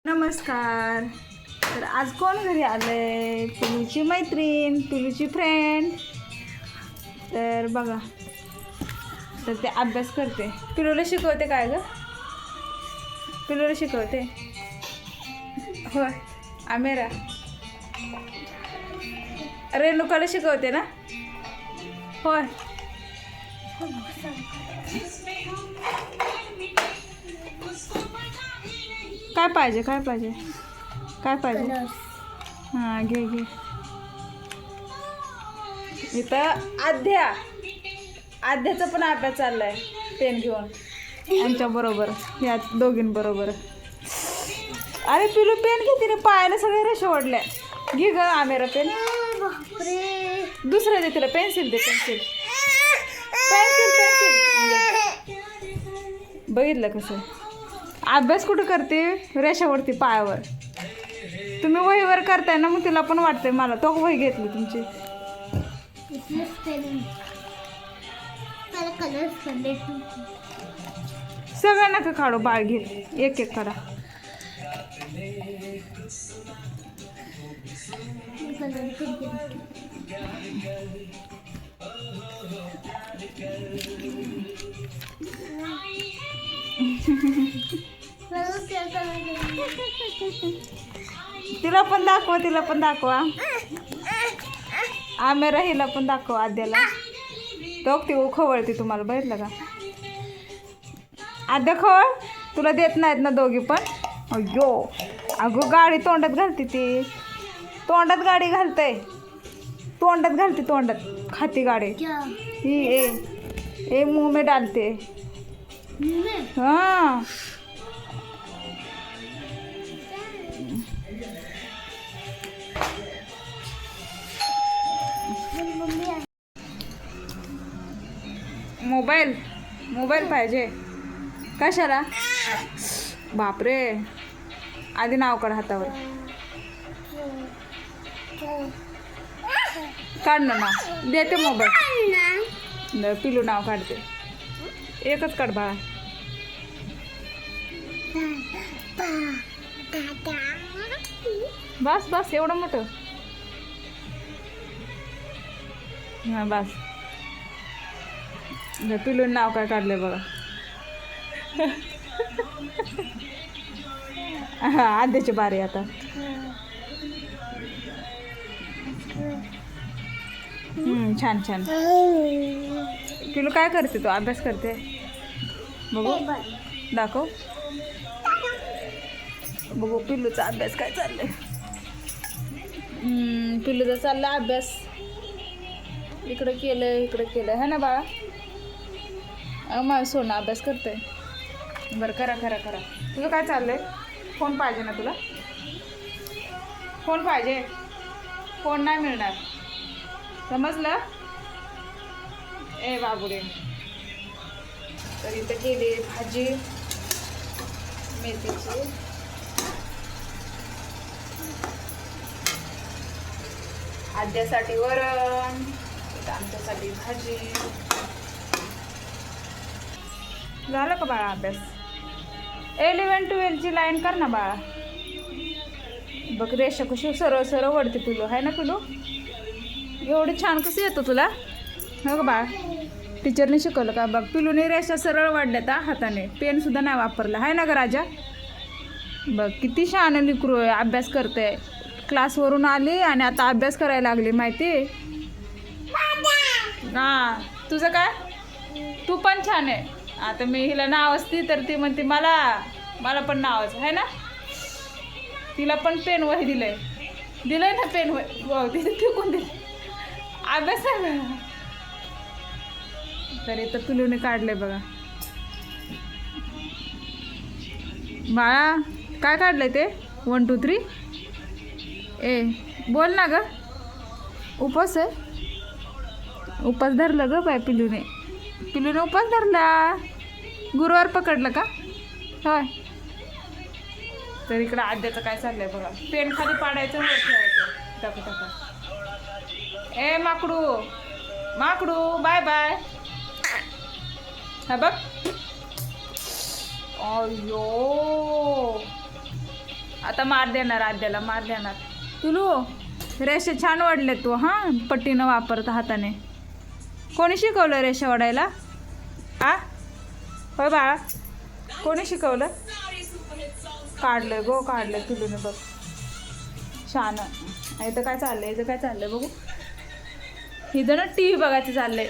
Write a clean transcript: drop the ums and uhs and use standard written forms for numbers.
नमस्कार. तर आज कोण घरी आलंय? पिलूची मैत्रीण, पिलूची फ्रेंड. तर बघा, तर ते अभ्यास करते. पिलूला शिकवते काय ग? पिलूला शिकवते होय. आमेरा रेणुकाला शिकवते ना? होय. काय पाहिजे काय पाहिजे काय पाहिजे? हां घे घे. इथं आध्याचा पण अभ्यास चाललाय पेन घेऊन आमच्याबरोबर, या दोघींबरोबर. अरे पिलू पेन घेते ना, पायाला सगळे रेषा ओढल्या. घे ग आमेरा पेन. दुसरं दे तिला, पेन्सिल दे. पेन्सिल बघितलं कसं अभ्यास कुठं करते? रेषावरती पायावर. तुम्ही वहीवर करताय ना, मग तिला पण वाटतंय मला तो वही घेतली तुमची. सगळं नका काढू, बाळ घे, एक एक काढा. तिला पण दाखवा. आमेरा हिला पण दाखव, आद्याला. तो ती खवळती तुम्हाला, बघितलं का? आद्या खवळ, तुला देत नाहीत ना दोघी पण? अयो अगं, गाडी तोंडात घालते ती. तोंडात गाडी घालते, तोंडात खाती गाडी ही. ए मुंह में डालते. हाँ मोबाईल पाहिजे कशाला? बापरे, आधी नाव काढ हातावर. काढ ना नाव, देते मोबाईल. पिलू नाव काढते, एकच काढ बाळा. बस एवढं मोठं. हां बस. पिलू नाव काय काढलंय बघा. हा आद्याची बारी आता. छान. पिलू काय करते? तू अभ्यास करते? बघू, दाखव. बघू पिल्लूचा अभ्यास काय चाललंय. पिल्लूचा चाललाय अभ्यास. इकडं केलं है ना बाळा? माझं सोनं अभ्यास करतंय. बरं करा. तुझं काय चाललंय? फोन पाहिजे ना तुला? फोन पाहिजे? फोन नाही मिळणार, समजलं? ए बाबुडे. तर इथं केली भाजी मेथीची. आद्यासाठी वरण, आमच्यासाठी भाजी. झालं का बाळा अभ्यास? 11-12ची लाईन कर ना बाळा. बघ रेषा कशी सरळ वडते पिलू, आहे ना पिलू? एवढी छान कसं येतं तुला? हो का बाळ? टीचरने शिकवलं का? बघ पिलूने रेषा सरळ वाढल्यात हाताने, पेन सुद्धा नाही वापरला, आहे ना ग राजा? बघ किती छान लिकरू आहे, अभ्यास करते. क्लासवरून आली आणि आता अभ्यास करायला लागली, माहिती? हां तुझं काय? तू पण छान आहे. आता मी हिला नाव असती तर ती म्हणते मला पण नावच आहे ना. तिला पण पेन वही दिलंय ना, पेन वही तिथे फेकून दिली. अभ्यास आहे तरी तर पिलूने काढलंय बघा. बाळा काय काढलंय ते? 1 2 3. ए बोल ना ग. उपास आहे? उपास धरला ग बाय पिलूने उपास धरला. गुरुवार पकडलं का? होय. तर इकडं आद्याचं काय चाललंय बघा. पेन खाली पाडायचं, वर ठेवायचं. टाका. ए माकडू बाय. हा बघ. अयो आता मार देणार आद्याला, मार देणार. पिलू रेषा छान वाढले तू. हां पट्टीनं वापरता हाताने. कोणी शिकवलं रेषा वाढायला? आ होय बाळा, कोणी शिकवलं? काढलं गो, काढलं पिलूने बघ. छान. इथं काय चाललंय, इथं काय चाललंय बघू. इथं ना टी व्ही बघायचं चाललंय.